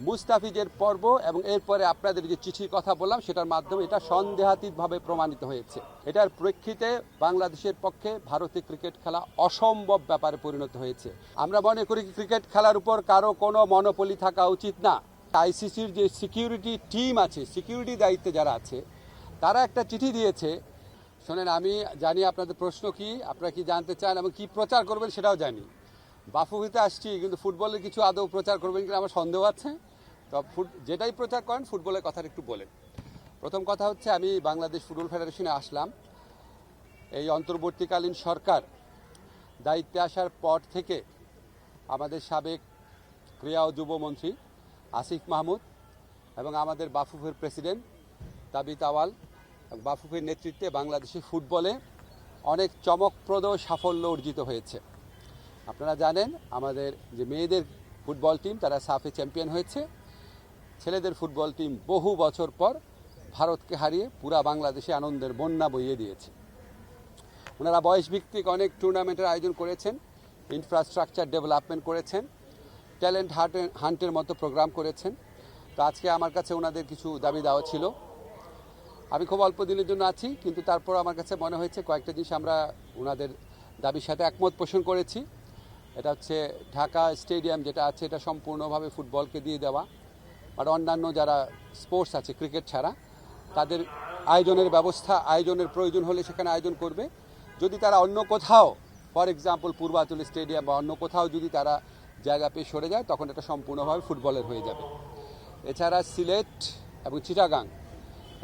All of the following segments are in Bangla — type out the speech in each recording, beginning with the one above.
মুস্তাফিজের পর্ব এবং এরপরে আপনাদের যে চিঠির কথা বললাম সেটার মাধ্যমে এটা সন্দেহাতীতভাবে প্রমাণিত হয়েছে। এটার প্রেক্ষিতে বাংলাদেশের পক্ষে ভারতে ক্রিকেট খেলা অসম্ভব ব্যাপারে পরিণত হয়েছে। আমরা মনে করি ক্রিকেট খেলার উপর কারো কোনো মনোপলি থাকা উচিত না। আইসিসির যে সিকিউরিটি টিম আছে, সিকিউরিটি দায়িত্বে যারা আছে, তারা একটা চিঠি দিয়েছে। শোনেন, আমি জানি আপনাদের প্রশ্ন কি, আপনারা কি জানতে চান এবং কি প্রচার করবেন সেটাও জানি। বাফুফিতে আসছি, কিন্তু ফুটবলের কিছু আদৌ প্রচার করবেন কিনা আমার সন্দেহ আছে। তো যেটাই প্রচার করেন ফুটবলের কথাটা একটু বলেন। প্রথম কথা হচ্ছে, আমি বাংলাদেশ ফুটবল ফেডারেশনে আসলাম এই অন্তর্বর্তীকালীন সরকার দায়িত্বে আসার পর থেকে আমাদের সাবেক ক্রীড়া ও যুবমন্ত্রী আসিফ মাহমুদ এবং আমাদের বাফুফের প্রেসিডেন্ট তাবিত আওয়াল বাফুফের নেতৃত্বে বাংলাদেশি ফুটবলে অনেক চমকপ্রদ সাফল্য অর্জিত হয়েছে। আপনারা জানেন, আমাদের যে মেয়েদের ফুটবল টিম তারা সাফে চ্যাম্পিয়ন হয়েছে। ছেলেদের ফুটবল টিম বহু বছর পর ভারতকে হারিয়ে পুরা বাংলাদেশে আনন্দের বন্যা বইয়ে দিয়েছে। ওনারা বয়সভিত্তিক অনেক টুর্নামেন্টের আয়োজন করেছেন, ইনফ্রাস্ট্রাকচার ডেভেলপমেন্ট করেছেন, ট্যালেন্ট হান্টের মতো প্রোগ্রাম করেছেন। তো আজকে আমার কাছে ওনাদের কিছু দাবি দেওয়া ছিল। আমি খুব অল্প দিনের জন্য আছি, কিন্তু তারপর আমার কাছে মনে হয়েছে কয়েকটা জিনিস আমরা ওনাদের দাবির সাথে একমত পোষণ করেছি। এটা হচ্ছে ঢাকা স্টেডিয়াম যেটা আছে এটা সম্পূর্ণভাবে ফুটবলকে দিয়ে দেওয়া, আর অন্যান্য যারা স্পোর্টস আছে ক্রিকেট ছাড়া তাদের আয়োজনের প্রয়োজন হলে সেখানে আয়োজন করবে। যদি তারা অন্য কোথাও, ফর এক্সাম্পল পূর্বাঞ্চল স্টেডিয়াম বা অন্য কোথাও যদি তারা জায়গা পেয়ে সরে যায়, তখন এটা সম্পূর্ণভাবে ফুটবলের হয়ে যাবে। এছাড়া সিলেট এবং চিটাগাং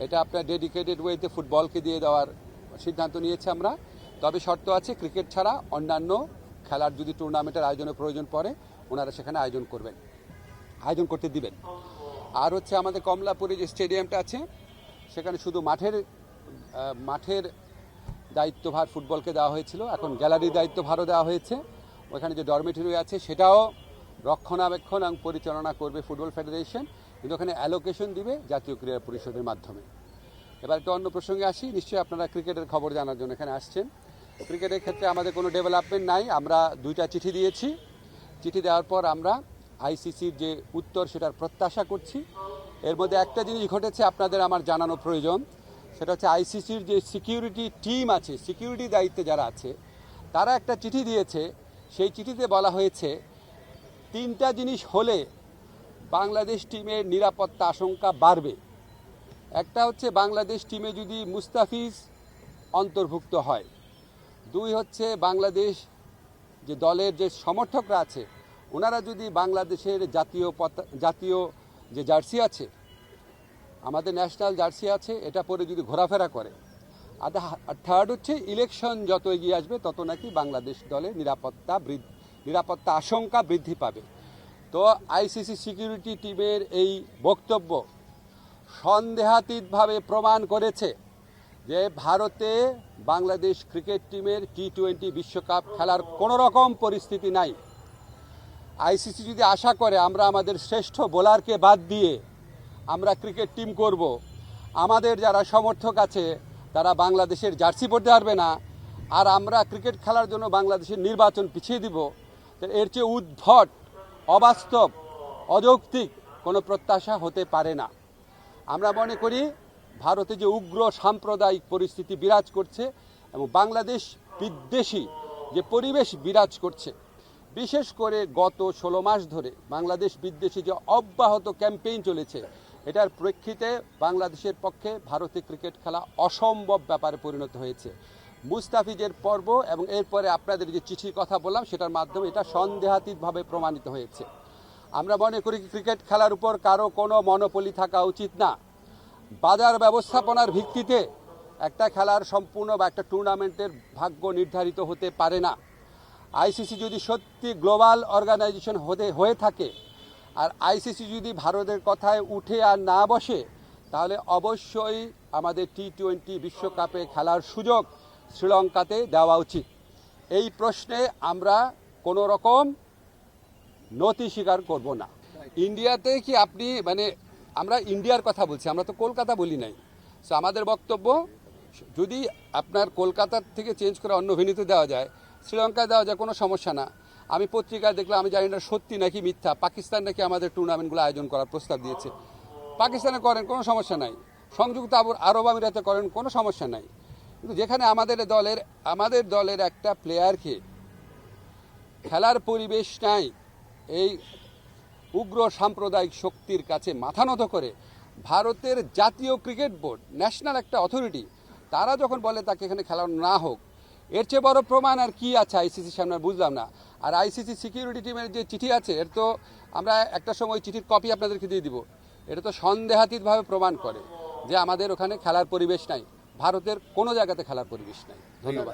এটা আপনার ডেডিকেটেড ওয়েতে ফুটবলকে দিয়ে দেওয়ার সিদ্ধান্ত নিয়েছে আমরা। তবে শর্ত আছে, ক্রিকেট ছাড়া অন্যান্য খেলার যদি টুর্নামেন্টের আয়োজনের প্রয়োজন পড়ে ওনারা সেখানে আয়োজন করতে দিবেন। আর হচ্ছে আমাদের কমলাপুরে যে স্টেডিয়ামটা আছে সেখানে শুধু মাঠের দায়িত্বভার ফুটবলকে দেওয়া হয়েছিল, এখন গ্যালারির দায়িত্বভারও দেওয়া হয়েছে। ওখানে যে ডরমেটরি আছে সেটাও রক্ষণাবেক্ষণ এবং পরিচালনা করবে ফুটবল ফেডারেশন, কিন্তু ওখানে অ্যালোকেশন দিবে জাতীয় ক্রীড়া পরিষদের মাধ্যমে। এবার একটা অন্য প্রসঙ্গে আসি। নিশ্চয়ই আপনারা ক্রিকেটের খবর জানার জন্য এখানে আসছেন। ক্রিকেটের ক্ষেত্রে আমাদের কোনো ডেভেলপমেন্ট নাই। আমরা 2টা চিঠি দিয়েছি। চিঠি দেওয়ার পর আমরা আইসিসির যে উত্তর সেটার প্রত্যাশা করছি। এর মধ্যে একটা জিনিস ঘটেছে আপনাদের আমার জানানো প্রয়োজন, সেটা হচ্ছে আইসিসির যে সিকিউরিটি টিম আছে, সিকিউরিটি দায়িত্বে যারা আছে, তারা একটা চিঠি দিয়েছে। সেই চিঠিতে বলা হয়েছে 3টা জিনিস হলে বাংলাদেশ টিমের নিরাপত্তা আশঙ্কা বাড়বে। একটা হচ্ছে বাংলাদেশ টিমে যদি মুস্তাফিজ অন্তর্ভুক্ত হয়। 2 হচ্ছে বাংলাদেশ যে দলের যে সমর্থকরা আছে ওনারা যদি বাংলাদেশের জাতীয় যে জার্সি আছে, আমাদের ন্যাশনাল জার্সি আছে, এটা পরে যদি ঘোরাফেরা করে। আর 3rd হচ্ছে ইলেকশন যত এগিয়ে আসবে তত নাকি বাংলাদেশ দলের নিরাপত্তা আশঙ্কা বৃদ্ধি পাবে। তো আইসিসি সিকিউরিটি টিমের এই বক্তব্য সন্দেহাতীতভাবে প্রমাণ করেছে যে ভারতে বাংলাদেশ ক্রিকেট টিমের T20 বিশ্বকাপ খেলার কোনো রকম পরিস্থিতি নাই। আইসিসি যদি আশা করে আমরা আমাদের শ্রেষ্ঠ বোলারকে বাদ দিয়ে আমরা ক্রিকেট টিম করব, আমাদের যারা সমর্থক আছে তারা বাংলাদেশের জার্সি পরতে পারবে না, আর আমরা ক্রিকেট খেলার জন্য বাংলাদেশের নির্বাচন পিছিয়ে দিব, এর চেয়ে উদ্ভট, অবাস্তব, অযৌক্তিক কোনো প্রত্যাশা হতে পারে না। আমরা মনে করি ভারতে যে উগ্র সাম্প্রদায়িক পরিস্থিতি বিরাজ করছে এবং বাংলাদেশ বিদ্বেষী যে পরিবেশ বিরাজ করছে, বিশেষ করে গত 16 মাস ধরে বাংলাদেশ বিদ্বেষী যে অব্যাহত ক্যাম্পেইন চলেছে, এটার প্রেক্ষিতে বাংলাদেশের পক্ষে ভারতে ক্রিকেট খেলা অসম্ভব ব্যাপারে পরিণত হয়েছে। মুস্তাফিজের পর্ব এবং এরপরে আপনাদের যে চিঠির কথা বললাম সেটার মাধ্যমে এটা সন্দেহাতীতভাবে প্রমাণিত হয়েছে। আমরা মনে করি ক্রিকেট খেলার উপর কারো কোনো মনোপলি থাকা উচিত না। বাজার ব্যবস্থাপনার ভিত্তিতে একটা খেলার সম্পূর্ণ বা একটা টুর্নামেন্টের ভাগ্য নির্ধারিত হতে পারে না। আইসিসি যদি সত্যি গ্লোবাল অর্গানাইজেশন হয়ে থাকে আর আইসিসি যদি ভারতের কথায় উঠে আর না বসে, তাহলে অবশ্যই আমাদের T20 বিশ্বকাপে খেলার সুযোগ শ্রীলঙ্কাতে দেওয়া উচিত। এই প্রশ্নে আমরা কোনো রকম নতি স্বীকার করব না। ইন্ডিয়াতে কি আপনি আমরা ইন্ডিয়ার কথা বলছি, আমরা তো কলকাতা বলি নাই। সো আমাদের বক্তব্য, যদি আপনার কলকাতার থেকে চেঞ্জ করে অন্য ভেন্যুতে দেওয়া যায়, শ্রীলঙ্কায় দেওয়া যায়, কোনো সমস্যা না। আমি পত্রিকায় দেখলাম, আমি জানি না সত্যি নাকি মিথ্যা, পাকিস্তান নাকি আমাদের টুর্নামেন্টগুলো আয়োজন করার প্রস্তাব দিয়েছে। পাকিস্তানে করেন, কোনো সমস্যা নাই। সংযুক্ত আরব আমিরাতে করেন, কোনো সমস্যা নাই। কিন্তু যেখানে আমাদের দলের একটা প্লেয়ারকে খেলার পরিবেশ নাই, এই উগ্র সাম্প্রদায়িক শক্তির কাছে মাথা নত করে ভারতের জাতীয় ক্রিকেট বোর্ড, ন্যাশনাল একটা অথরিটি, তারা যখন বলে তাকে এখানে খেলা না হোক, এর চেয়ে বড় প্রমাণ আর কি আছে আইসিসির সামনে, বুঝলাম না। আর আইসিসি সিকিউরিটি টিমের যে চিঠি আছে, এর তো আমরা একটা সময় চিঠির কপি আপনাদেরকে দিয়ে দিব। এটা তো সন্দেহাতীতভাবে প্রমাণ করে যে আমাদের ওখানে খেলার পরিবেশ নাই, ভারতের কোনো জায়গাতে খেলার পরিবেশ নাই। ধন্যবাদ।